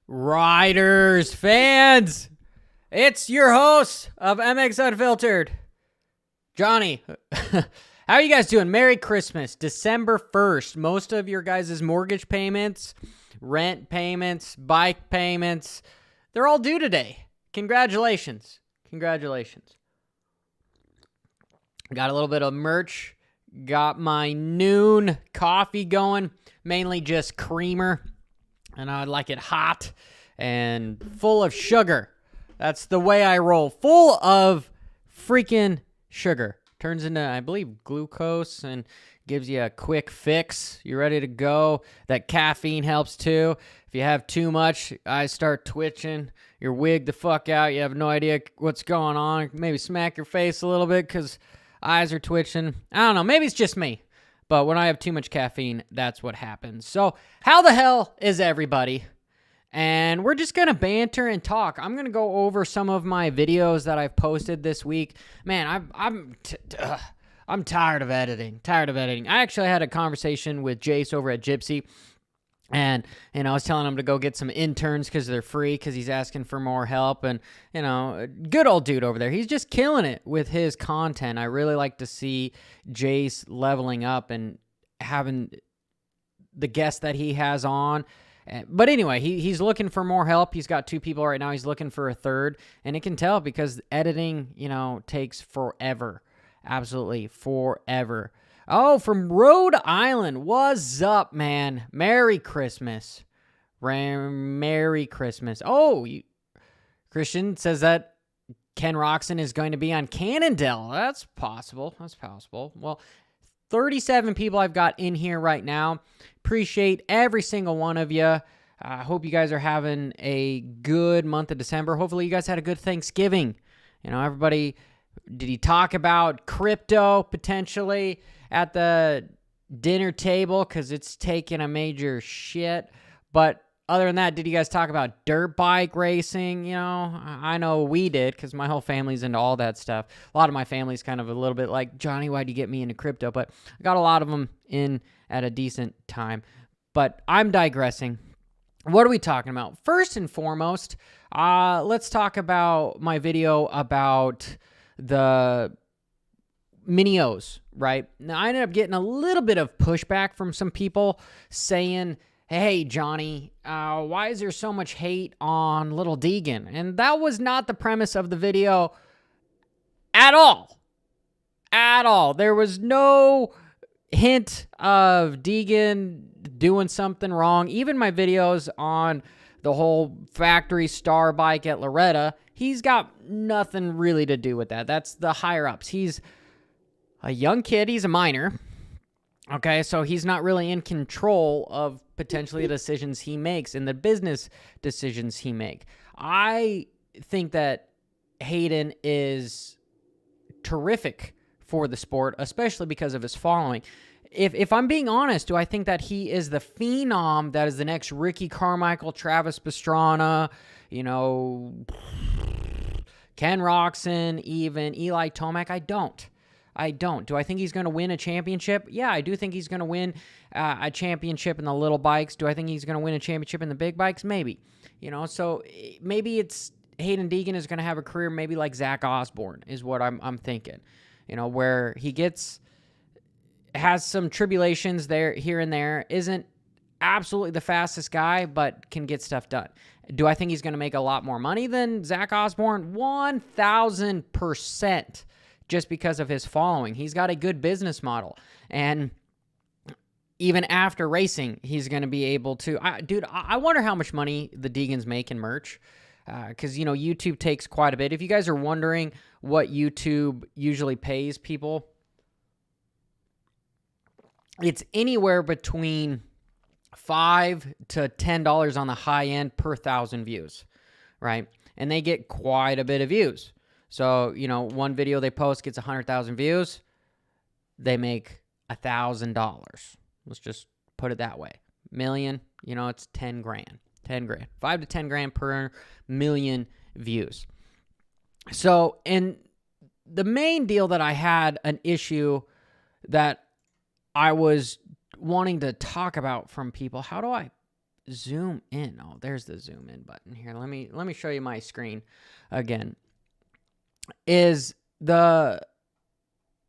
Riders, fans, it's your host of MX Unfiltered, Johnny. How are you guys doing? Merry Christmas, December 1st. Most of your guys' mortgage payments, rent payments, bike payments, they're all due today. Congratulations. Congratulations. Got a little bit of merch. Got my noon coffee going, mainly just creamer. And I like it hot and full of sugar. That's the way I roll. Full of freaking sugar. Turns into, I believe, glucose and gives you a quick fix. You're ready to go. That caffeine helps too. If you have too much, eyes start twitching. You're wigged the fuck out. You have no idea what's going on. Maybe smack your face a little bit because eyes are twitching. I don't know. Maybe it's just me. But when I have too much caffeine, that's what happens. So how the hell is everybody? And we're just going to banter and talk. I'm going to go over some of my videos that I've posted this week. Man, I'm tired of editing. I actually had a conversation with Jace over at Gypsy. And, I was telling him to go get some interns because they're free because he's asking for more help. And, good old dude over there. He's just killing it with his content. I really like to see Jace leveling up and having the guests that he has on. But anyway, he's looking for more help. He's got 2 people right now. He's looking for a 3rd. And it can tell because editing, takes forever. Absolutely forever. Oh, from Rhode Island. What's up, man? Merry Christmas. Merry Christmas. Oh, Christian says that Ken Roczen is going to be on Cannondale. That's possible. Well, 37 people I've got in here right now. Appreciate every single one of you. I hope you guys are having a good month of December. Hopefully you guys had a good Thanksgiving. Everybody, did he talk about crypto potentially at the dinner table because it's taking a major shit? But other than that, did you guys talk about dirt bike racing? I know we did because my whole family's into all that stuff. A lot of my family's kind of a little bit like, Johnny, why'd you get me into crypto? But I got a lot of them in at a decent time. But I'm digressing. What are we talking about? First and foremost, let's talk about my video about the Mini-O's, right? Now, I ended up getting a little bit of pushback from some people saying, hey, Johnny, why is there so much hate on little Deegan? And that was not the premise of the video at all. At all. There was no hint of Deegan doing something wrong. Even my videos on the whole factory star bike at Loretta, he's got nothing really to do with that. That's the higher-ups. He's a young kid. He's a minor. Okay, so he's not really in control of potentially the decisions he makes and the business decisions he make. I think that Hayden is terrific for the sport, especially because of his following. If I'm being honest, do I think that he is the phenom that is the next Ricky Carmichael, Travis Pastrana, Ken Roczen, even Eli Tomac? I don't. Do I think he's going to win a championship? Yeah, I do think he's going to win a championship in the little bikes. Do I think he's going to win a championship in the big bikes? Maybe. So maybe it's Hayden Deegan is going to have a career maybe like Zach Osborne is what I'm thinking. Where he has some tribulations there, here and there, isn't absolutely the fastest guy, but can get stuff done. Do I think he's going to make a lot more money than Zach Osborne? 1,000%. Just because of his following. He's got a good business model. And even after racing, he's going to be able to... I wonder how much money the Deegans make in merch. Because, YouTube takes quite a bit. If you guys are wondering what YouTube usually pays people, it's anywhere between $5 to $10 on the high end per 1,000 views, right? And they get quite a bit of views. So, one video they post gets 100,000 views. They make $1,000. Let's just put it that way. Million, it's 10 grand. 10 grand. 5 to 10 grand per million views. So, and the main deal that I had an issue that I was wanting to talk about from people, how do I zoom in? Oh, there's the zoom in button here. Let me show you my screen again. Is the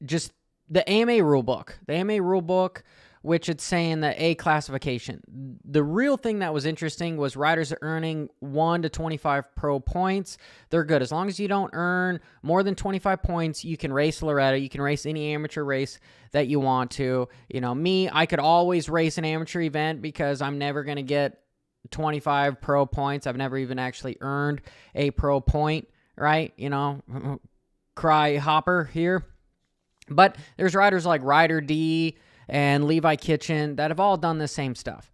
AMA rulebook. The AMA rulebook, which it's saying the A classification. The real thing that was interesting was riders earning 1 to 25 pro points. They're good. As long as you don't earn more than 25 points, you can race Loretta. You can race any amateur race that you want to. Me, I could always race an amateur event because I'm never going to get 25 pro points. I've never even actually earned a pro point, right? Cry Hopper here. But there's riders like Ryder D and Levi Kitchen that have all done the same stuff.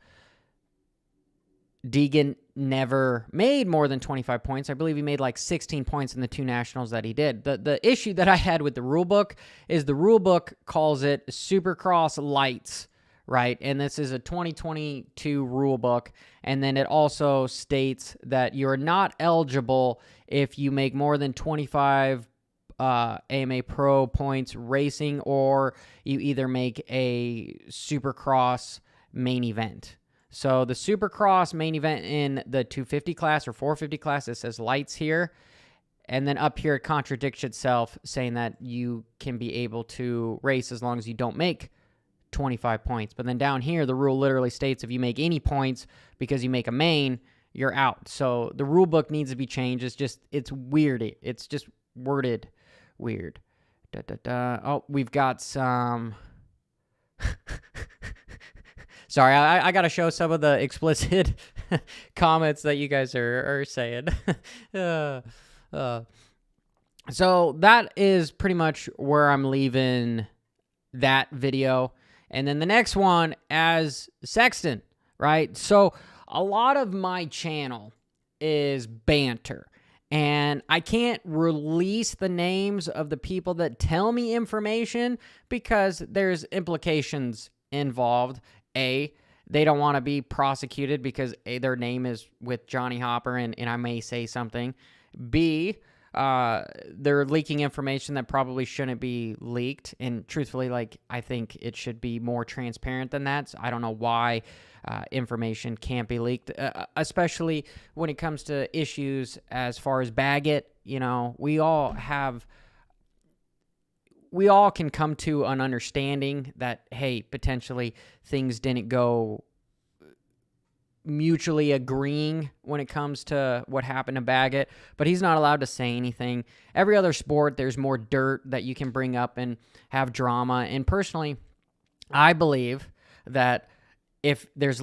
Deegan never made more than 25 points. I believe he made like 16 points in the 2 nationals that he did. The issue that I had with the rulebook is the rulebook calls it Supercross Lights, right? And this is a 2022 rulebook. And then it also states that you're not eligible if you make more than 25 AMA Pro points racing, or you either make a Supercross main event. So the Supercross main event in the 250 class or 450 class, it says lights here. And then up here it contradicts itself, saying that you can be able to race as long as you don't make 25 points. But then down here, the rule literally states if you make any points because you make a main, you're out. So the rule book needs to be changed. It's weird. It's just worded weird. Oh, we've got some... Sorry, I got to show some of the explicit comments that you guys are saying. So that is pretty much where I'm leaving that video. And then the next one as Sexton, right? So a lot of my channel is banter. And I can't release the names of the people that tell me information because there's implications involved. A, they don't want to be prosecuted because A, their name is with Johnny Hopper and I may say something. B, they're leaking information that probably shouldn't be leaked. And truthfully, I think it should be more transparent than that. So I don't know why information can't be leaked, especially when it comes to issues as far as Baggett. We all can come to an understanding that, hey, potentially things didn't go mutually agreeing when it comes to what happened to Baggett, but he's not allowed to say anything. Every other sport, there's more dirt that you can bring up and have drama. And personally, I believe that if there's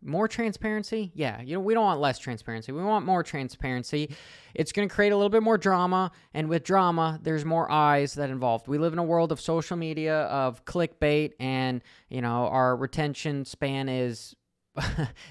more transparency, we don't want less transparency. We want more transparency. It's going to create a little bit more drama, and with drama, there's more eyes that involved. We live in a world of social media, of clickbait, and, our retention span is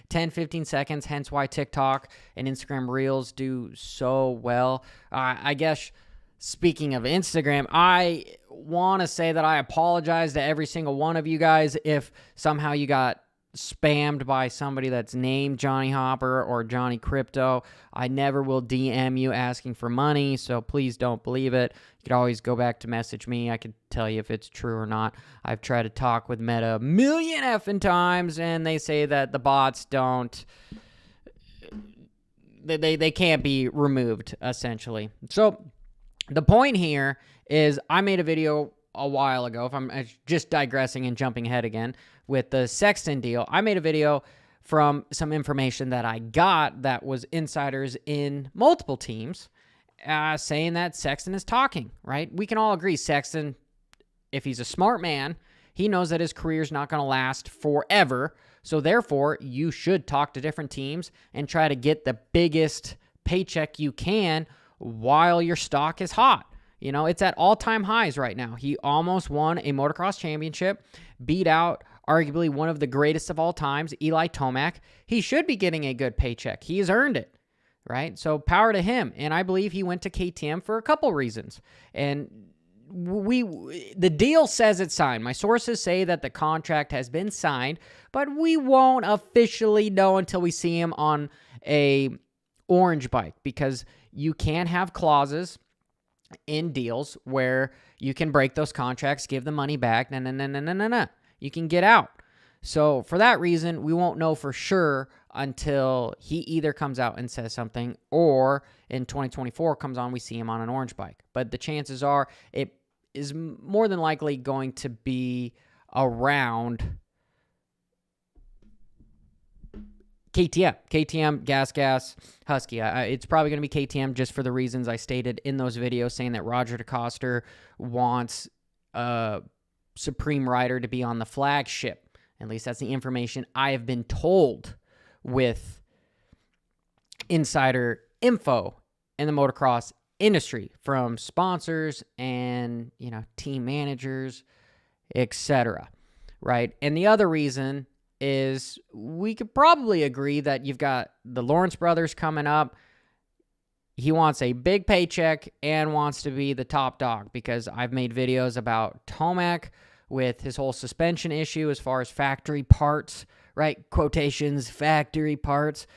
10, 15 seconds, hence why TikTok and Instagram Reels do so well. I guess, speaking of Instagram, I want to say that I apologize to every single one of you guys if somehow you got spammed by somebody that's named Johnny Hopper or Johnny Crypto. I never will DM you asking for money, so please don't believe it. You could always go back to message me. I could tell you if it's true or not. I've tried to talk with Meta a million effing times, and they say that the bots don't... They can't be removed, essentially. So the point here is I made a video a while ago, if I'm just digressing and jumping ahead again, with the Sexton deal. I made a video from some information that I got that was insiders in multiple teams saying that Sexton is talking, right? We can all agree Sexton, if he's a smart man, he knows that his career is not going to last forever. So therefore, you should talk to different teams and try to get the biggest paycheck you can while your stock is hot. It's at all-time highs right now. He almost won a motocross championship, beat out arguably one of the greatest of all times, Eli Tomac. He should be getting a good paycheck. He has earned it. right? So power to him. And I believe he went to KTM for a couple reasons. And the deal says it's signed. My sources say that the contract has been signed, but we won't officially know until we see him on a orange bike, because you can have clauses in deals where you can break those contracts, give the money back. No. You can get out. So for that reason, we won't know for sure until he either comes out and says something, or in 2024 comes on, we see him on an orange bike. But the chances are it is more than likely going to be around KTM, Gas, Husky. It's probably going to be KTM just for the reasons I stated in those videos, saying that Roger DeCoster wants a Supreme rider to be on the flagship. At least that's the information I have been told with insider info in the motocross industry from sponsors and, team managers, etc. Right? And the other reason is we could probably agree that you've got the Lawrence brothers coming up. He wants a big paycheck and wants to be the top dog, because I've made videos about Tomac with his whole suspension issue as far as factory parts, right? Quotations, factory parts.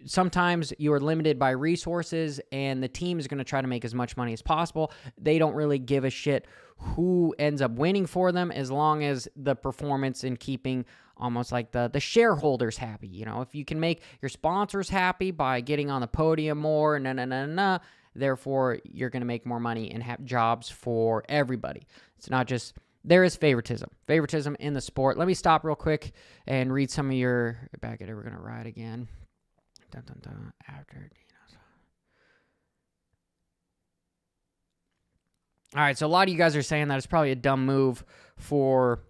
Sometimes you are limited by resources, and the team is going to try to make as much money as possible. They don't really give a shit who ends up winning for them, as long as the performance in keeping almost like the shareholders happy. If you can make your sponsors happy by getting on the podium more, therefore you're going to make more money and have jobs for everybody. It's not just, there is favoritism in the sport. Let me stop real quick and read some of your, back at it, we're going to ride again. After all right, so a lot of you guys are saying that it's probably a dumb move for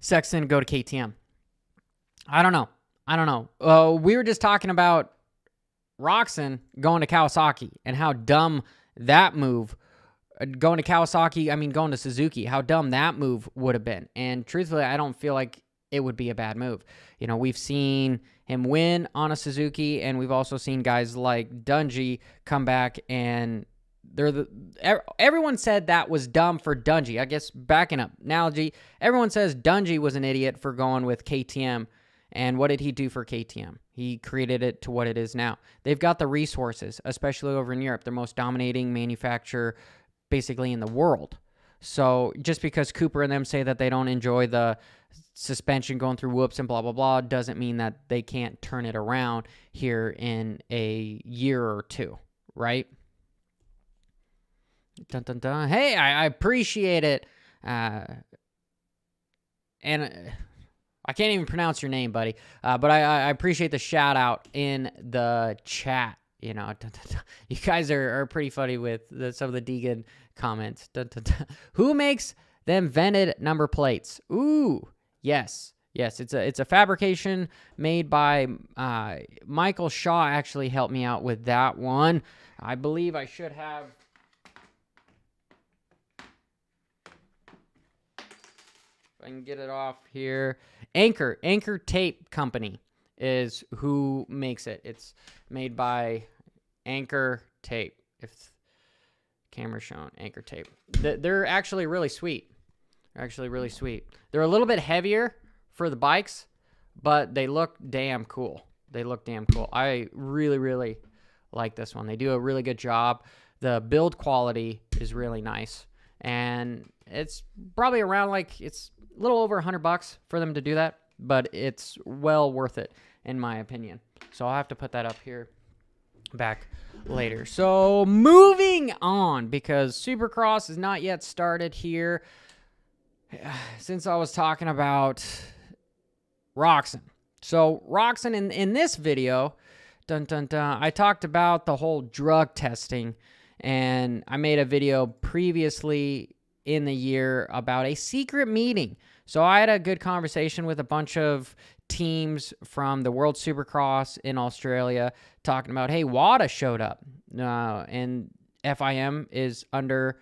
Sexton to go to KTM. I don't know. We were just talking about Roczen going to Kawasaki and how dumb that move, going to Suzuki, how dumb that move would have been. And truthfully, I don't feel like it would be a bad move. We've seen him win on a Suzuki, and we've also seen guys like Dungey come back, and everyone said that was dumb for Dungey. I guess backing up analogy, everyone says Dungey was an idiot for going with KTM. And what did he do for KTM? He created it to what it is now. They've got the resources, especially over in Europe, the most dominating manufacturer basically in the world. So just because Cooper and them say that they don't enjoy the suspension going through whoops and blah, blah, blah, doesn't mean that they can't turn it around here in a year or two, right? Dun, dun, dun. Hey, I appreciate it. And I can't even pronounce your name, buddy. But I appreciate the shout out in the chat. You guys are pretty funny with some of the Deegan comments. Dun, dun, dun. Who makes them vented number plates? Ooh, yes. It's a fabrication made by Michael Shaw. Actually helped me out with that one. I believe I should have. If I can get it off here. Anchor Tape Company is who makes it. It's made by Anchor Tape. If camera's shown, Anchor Tape. They're actually really sweet. They're a little bit heavier for the bikes, but they look damn cool. I really, really like this one. They do a really good job. The build quality is really nice. And it's probably around it's a little over $100 for them to do that, but it's well worth it in my opinion. So I'll have to put that up here back later. So moving on, because Supercross is not yet started here. Since I was talking about Roczen. So Roczen in this video, I talked about the whole drug testing, and I made a video previously in the year about a secret meeting. So I had a good conversation with a bunch of teams from the World Supercross in Australia talking about, hey, WADA showed up. And FIM is under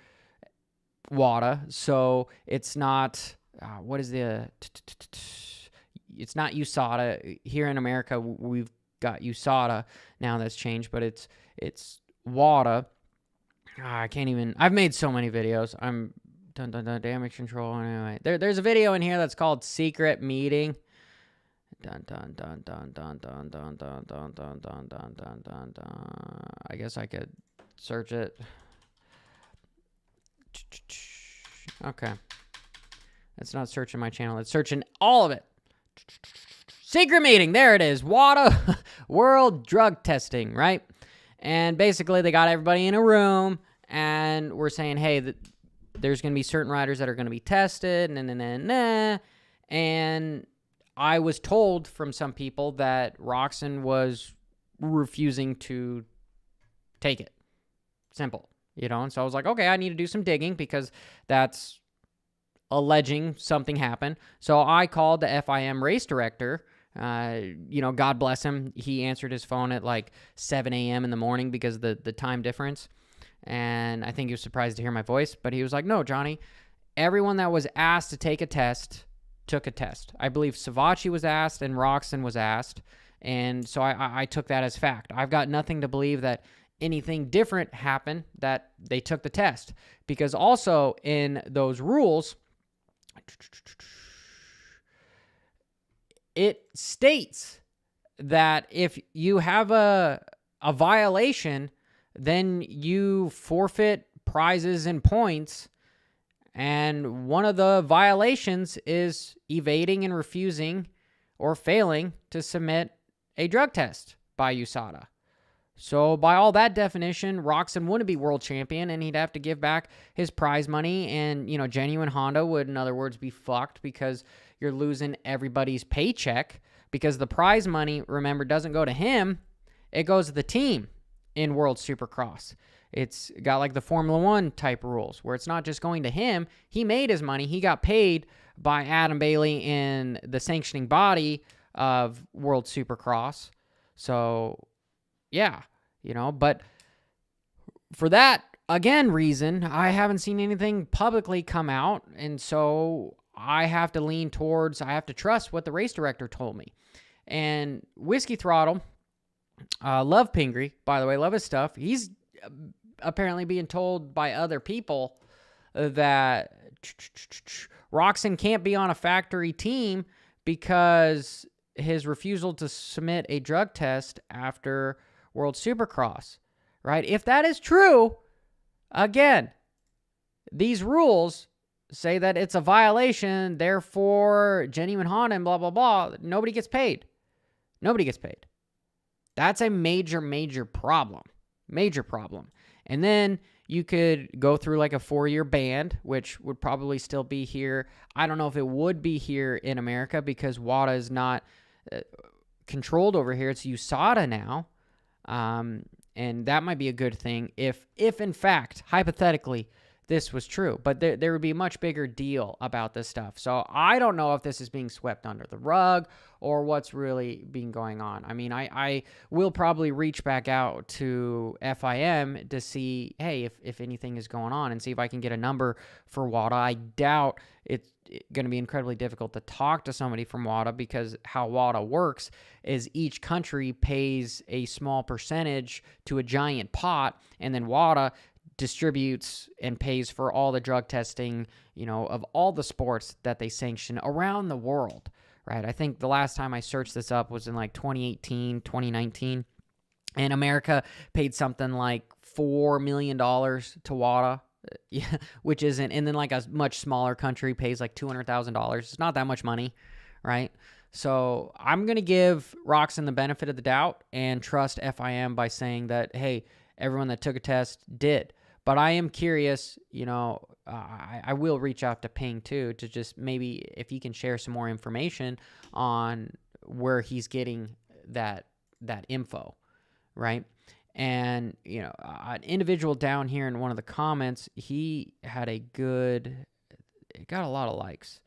WADA, so it's not, it's not USADA. Here in America, we've got USADA now. That's changed, but it's WADA. I can't even. I've made so many videos. I'm damage control. Anyway, there's a video in here that's called Secret Meeting. I guess I could search it. Okay. It's not searching my channel. It's searching all of it. Secret Meeting. There it is. WADA, World Drug Testing, right? And basically, they got everybody in a room, and we're saying, hey, there's going to be certain riders that are going to be tested, and I was told from some people that Roczen was refusing to take it. Simple, and so I was like, okay, I need to do some digging because that's alleging something happened. So I called the FIM race director. God bless him. He answered his phone at like 7 a.m. in the morning because of the time difference. And I think he was surprised to hear my voice, but he was like, no, Johnny, everyone that was asked to take a test took a test. I believe Savachi was asked and Roczen was asked. And so I took that as fact. I've got nothing to believe that anything different happened, that they took the test. Because also in those rules, it states that if you have a violation, then you forfeit prizes and points. And one of the violations is evading and refusing or failing to submit a drug test by USADA. So by all that definition, Roczen wouldn't be world champion, and he'd have to give back his prize money. And, Genuine Honda would, in other words, be fucked because you're losing everybody's paycheck, because the prize money, remember, doesn't go to him. It goes to the team in World Supercross. It's got like the Formula One type rules where it's not just going to him. He made his money. He got paid by Adam Bailey in the sanctioning body of World Supercross. So, yeah, but for that, again, reason, I haven't seen anything publicly come out. And so I have to lean towards, I have to trust what the race director told me. And Whiskey Throttle, love Pingree, by the way, love his stuff. He's apparently being told by other people that Roczen can't be on a factory team because his refusal to submit a drug test after World Supercross, right? If that is true, again, these rules say that it's a violation, therefore Genuine Honda and blah, blah, blah. Nobody gets paid. Nobody gets paid. That's a major, major problem. Major problem. And then you could go through like a 4-year ban, which would probably still be here. I don't know if it would be here in America because WADA is not controlled over here. It's USADA now. And that might be a good thing if in fact, hypothetically, this was true. But there would be a much bigger deal about this stuff. So I don't know if this is being swept under the rug or what's really being going on. I mean, I will probably reach back out to FIM to see, hey, if anything is going on and see if I can get a number for WADA. I doubt it's going to be incredibly difficult to talk to somebody from WADA because how WADA works is each country pays a small percentage to a giant pot, and then WADA distributes and pays for all the drug testing, of all the sports that they sanction around the world, right? I think the last time I searched this up was in like 2018, 2019, and America paid something like $4 million to WADA, which isn't, and then like a much smaller country pays like $200,000. It's not that much money, right? So I'm going to give Roczen the benefit of the doubt and trust FIM by saying that, hey, everyone that took a test did. But I am curious, I will reach out to Ping too to just maybe if he can share some more information on where he's getting that info, right? And, an individual down here in one of the comments, he had it got a lot of likes.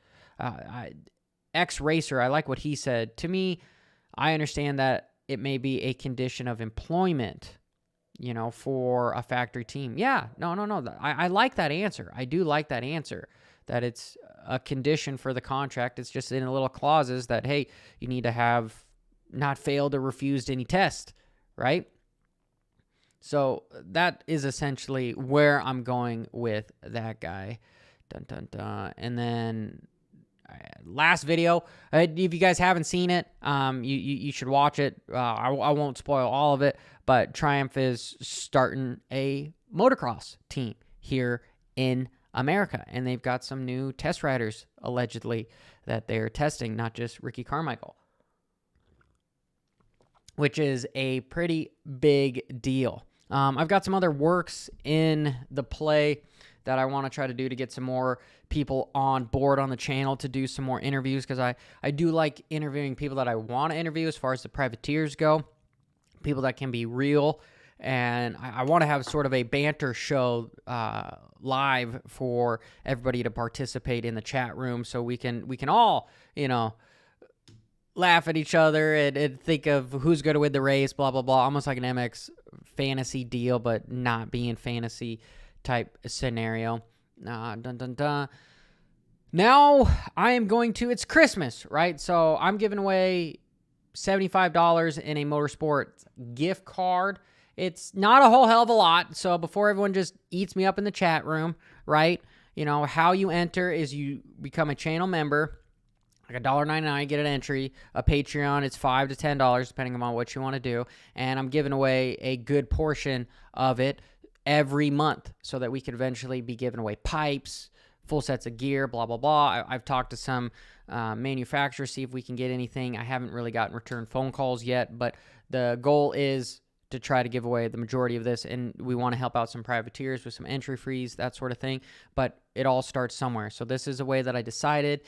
X-Racer, I like what he said. To me, I understand that it may be a condition of employment, for a factory team. Yeah, no. I like that answer. I do like that answer, that it's a condition for the contract. It's just in a little clauses that, hey, you need to have, not failed or refused any test, right? So that is essentially where I'm going with that guy. Dun, dun, dun. And then last video, if you guys haven't seen it, you should watch it. I won't spoil all of it, but Triumph is starting a motocross team here in America, and they've got some new test riders, allegedly, that they're testing, not just Ricky Carmichael, which is a pretty big deal. I've got some other works in the play that I want to try to do to get some more people on board on the channel to do some more interviews, because I do like interviewing people that I want to interview as far as the privateers go, people that can be real, and I want to have sort of a banter show live for everybody to participate in the chat room, so we can all, laugh at each other and think of who's going to win the race, blah, blah, blah, almost like an MX fantasy deal, but not being fantasy type scenario. Dun, dun, dun. Now I am going to, it's Christmas, right? So I'm giving away $75 in a motorsport gift card. It's not a whole hell of a lot. So before everyone just eats me up in the chat room, right? How you enter is you become a channel member. Like $1.99, get an entry. A Patreon, it's $5 to $10, depending on what you want to do. And I'm giving away a good portion of it every month so that we could eventually be giving away pipes, full sets of gear, blah, blah, blah. I've talked to some manufacturers, see if we can get anything. I haven't really gotten return phone calls yet, but the goal is to try to give away the majority of this, and we want to help out some privateers with some entry fees, that sort of thing, but it all starts somewhere. So this is a way that I decided.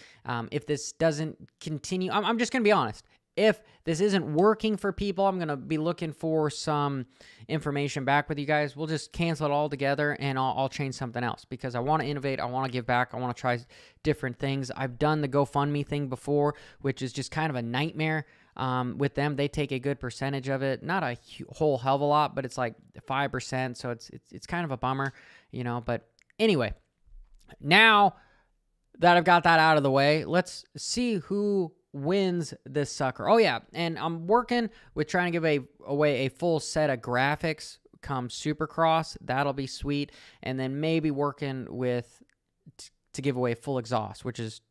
If this doesn't continue, I'm just going to be honest. If this isn't working for people, I'm going to be looking for some information back with you guys. We'll just cancel it all together, and I'll change something else, because I want to innovate. I want to give back. I want to try different things. I've done the GoFundMe thing before, which is just kind of a nightmare. With them, they take a good percentage of it, not a whole hell of a lot, but it's like 5%, so it's kind of a bummer, but anyway, now that I've got that out of the way, let's see who wins this sucker. Oh yeah, and I'm working with trying to give away a full set of graphics come Supercross. That'll be sweet, and then maybe working with to give away full exhaust, which is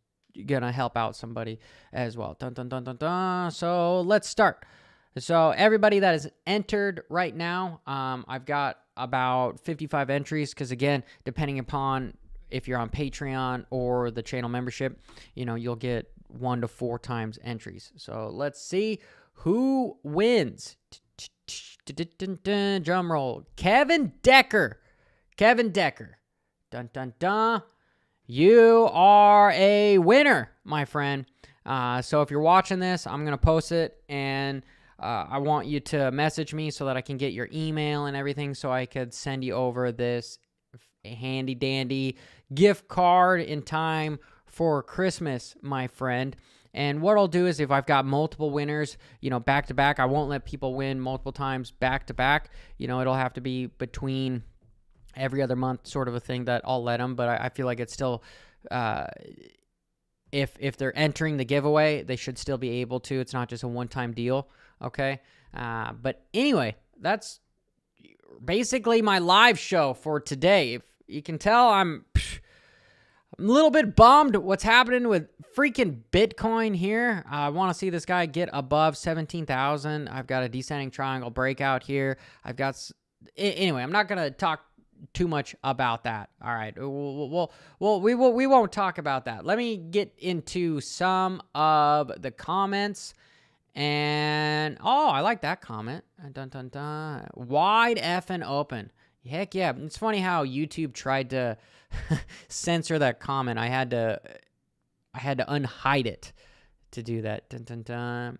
gonna help out somebody as well. Dun, dun, dun, dun, dun. So let's start. So everybody that is entered right now, I've got about 55 entries, because again, depending upon if you're on Patreon or the channel membership, you'll get 1 to 4 times entries. So let's see who wins. Drum roll. Kevin Decker. Dun, dun, dun. You are a winner, my friend. So if you're watching this, I'm going to post it, and I want you to message me so that I can get your email and everything, so I could send you over this handy-dandy gift card in time for Christmas, my friend. And what I'll do is, if I've got multiple winners, back-to-back, I won't let people win multiple times back-to-back. It'll have to be between every other month sort of a thing that I'll let them, but I feel like it's still, if they're entering the giveaway, they should still be able to. It's not just a one-time deal, okay? But anyway, that's basically my live show for today. If you can tell, I'm a little bit bummed what's happening with freaking Bitcoin here. I want to see this guy get above 17,000. I've got a descending triangle breakout here. Anyway, I'm not going to talk too much about that. All right. We won't talk about that. Let me get into some of the comments. And I like that comment. Dun, dun, dun. Wide effing open. Heck yeah. It's funny how YouTube tried to censor that comment. I had to unhide it to do that. Dun, dun, dun.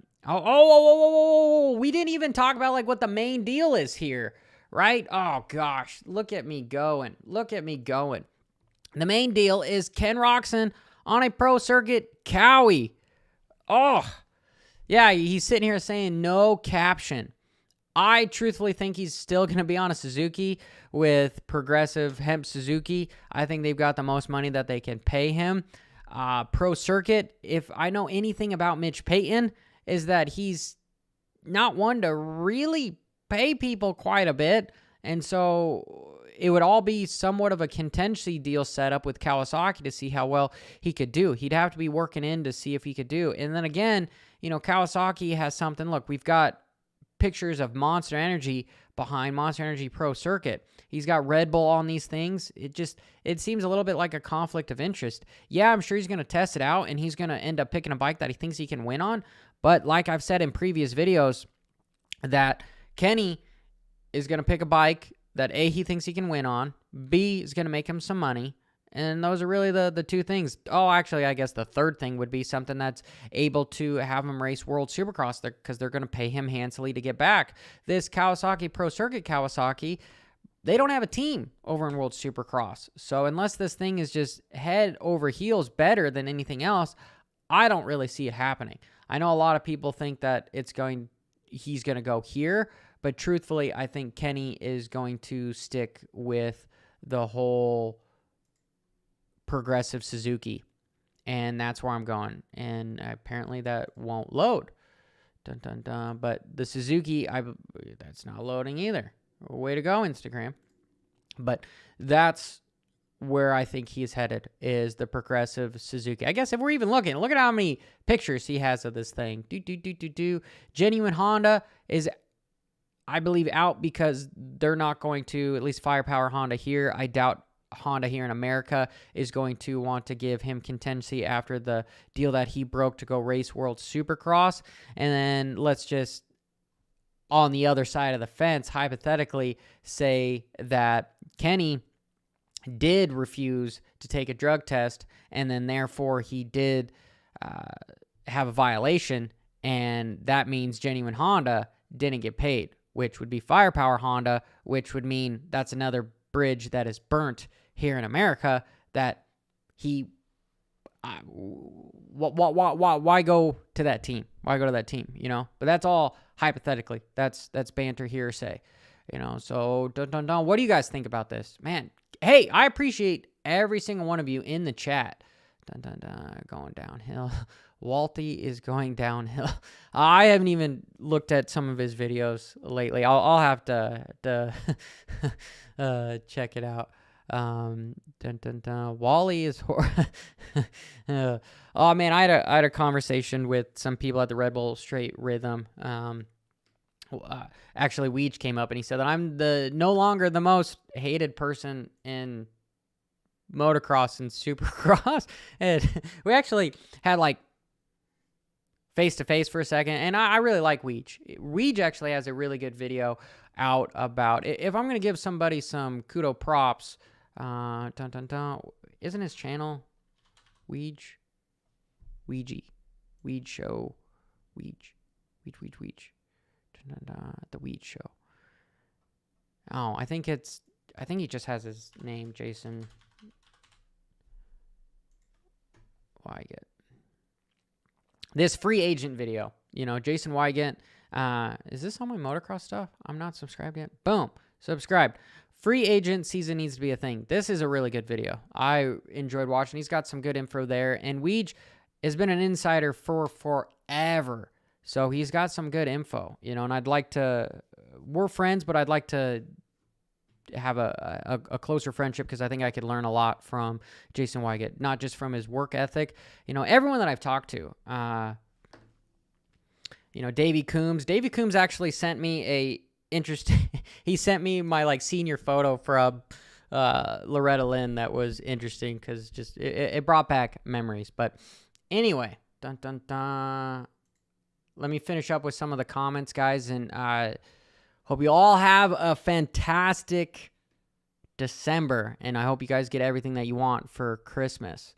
We didn't even talk about what the main deal is here. Right? Oh, gosh. Look at me going. The main deal is Ken Roczen on a pro circuit Cowie. Oh, yeah, he's sitting here saying no caption. I truthfully think he's still going to be on a Suzuki with Progressive Hemp Suzuki. I think they've got the most money that they can pay him. Pro circuit, if I know anything about Mitch Payton, is that he's not one to really pay people quite a bit. And so it would all be somewhat of a contingency deal set up with Kawasaki to see how well he could do. He'd have to be working in to see if he could do. And then again, Kawasaki has something. Look, we've got pictures of Monster Energy behind Monster Energy Pro Circuit. He's got Red Bull on these things. It seems a little bit like a conflict of interest. Yeah, I'm sure he's going to test it out, and he's going to end up picking a bike that he thinks he can win on. But like I've said in previous videos, that Kenny is going to pick a bike that A, he thinks he can win on, B, is going to make him some money, and those are really the two things. Oh, actually, I guess the third thing would be something that's able to have him race World Supercross because they're going to pay him handsomely to get back. This Kawasaki Pro Circuit Kawasaki, they don't have a team over in World Supercross. So unless this thing is just head over heels better than anything else, I don't really see it happening. I know a lot of people think that he's going to go here, but truthfully, I think Kenny is going to stick with the whole progressive Suzuki, and that's where I'm going. And apparently that won't load. Dun, dun, dun. But the Suzuki, that's not loading either. Way to go, Instagram. But that's where I think he's headed, is the progressive Suzuki. I guess if we're even looking, look at how many pictures he has of this thing. Genuine Honda is, I believe, out because they're not going to, at least Firepower Honda here. I doubt Honda here in America is going to want to give him contingency after the deal that he broke to go race World Supercross. And then let's just, on the other side of the fence, hypothetically say that Kenny did refuse to take a drug test, and then therefore he did have a violation, and that means Genuine Honda didn't get paid, which would be Firepower Honda, which would mean that's another bridge that is burnt here in America that he why go to that team? Why go to that team? But that's all hypothetically. That's banter hearsay. So what do you guys think about this? Man, hey, I appreciate every single one of you in the chat. Going downhill. Walty is going downhill. I haven't even looked at some of his videos lately. I'll have to check it out. Wally is oh man, I had a conversation with some people at the Red Bull Straight Rhythm. Actually, Weege came up and he said that I'm no longer the most hated person in motocross and supercross. And we actually had face-to-face for a second, and I really like Weege. Weege actually has a really good video out about, if I'm going to give somebody some kudo props, isn't his channel Weege Show, Weege, the Weege Show. Oh, I think he just has his name, Jason Wygant. This free agent video, Jason Wygant. Is this on my motocross stuff? I'm not subscribed yet. Boom, subscribed. Free agent season needs to be a thing. This is a really good video. I enjoyed watching. He's got some good info there. And Weege has been an insider for forever. So he's got some good info, and I'd like to, we're friends, but I'd like to have a closer friendship because I think I could learn a lot from Jason Wygant, not just from his work ethic. Everyone that I've talked to, Davey Coombs actually sent me he sent me my senior photo from Loretta Lynn that was interesting because just it brought back memories. But anyway, let me finish up with some of the comments, guys, and hope you all have a fantastic December, and I hope you guys get everything that you want for Christmas.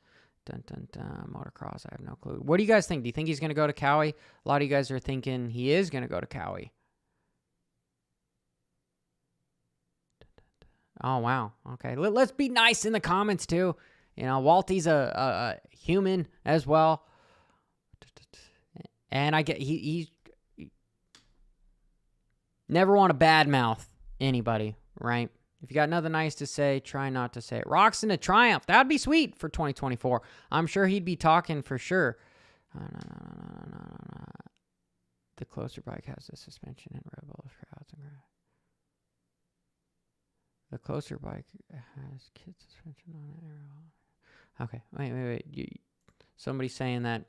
Motocross, I have no clue. What do you guys think? Do you think he's going to go to Cowie? A lot of you guys are thinking he is going to go to Cowie. Oh, wow. Okay, let's be nice in the comments, too. Walty's a human as well. And I get he never want to badmouth anybody, right? If you got nothing nice to say, try not to say it. Roczen to Triumph. That'd be sweet for 2024. I'm sure he'd be talking for sure. The closer bike has the suspension and rebels crowds and grass. The closer bike has kit suspension on it. Okay, wait. Somebody's saying that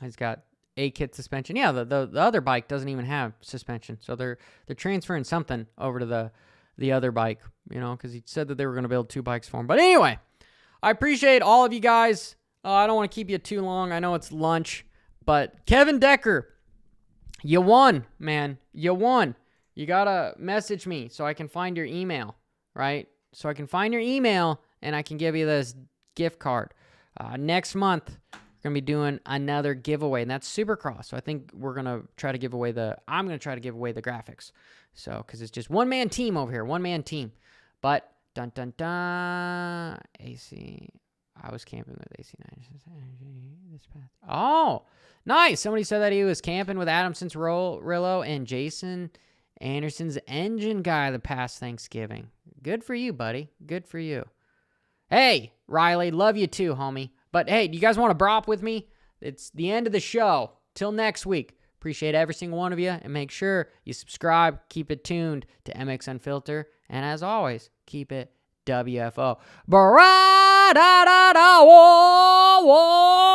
it's got a kit suspension. Yeah, the other bike doesn't even have suspension, so they're transferring something over to the other bike, you know, because he said that they were going to build 2 bikes for him. But anyway, I appreciate all of you guys. I don't want to keep you too long. I know it's lunch, but Kevin Decker, you won, man. You won. You got to message me so I can find your email, right? So I can find your email and I can give you this gift card. Next month, we're going to be doing another giveaway, and that's Supercross. So I think we're going to try to give away I'm going to try to give away the graphics. So, because it's just one-man team over here, one-man team. But, dun, dun, dun, AC. I was camping with AC9 this past. Oh, nice. Somebody said that he was camping with Adamson's Rillo and Jason Anderson's engine guy the past Thanksgiving. Good for you, buddy. Good for you. Hey, Riley, love you too, homie. But hey, do you guys want to brop with me? It's the end of the show. Till next week. Appreciate every single one of you. And make sure you subscribe. Keep it tuned to MX Unfiltered. And as always, keep it WFO. Bra-da-da-da-wo-wo.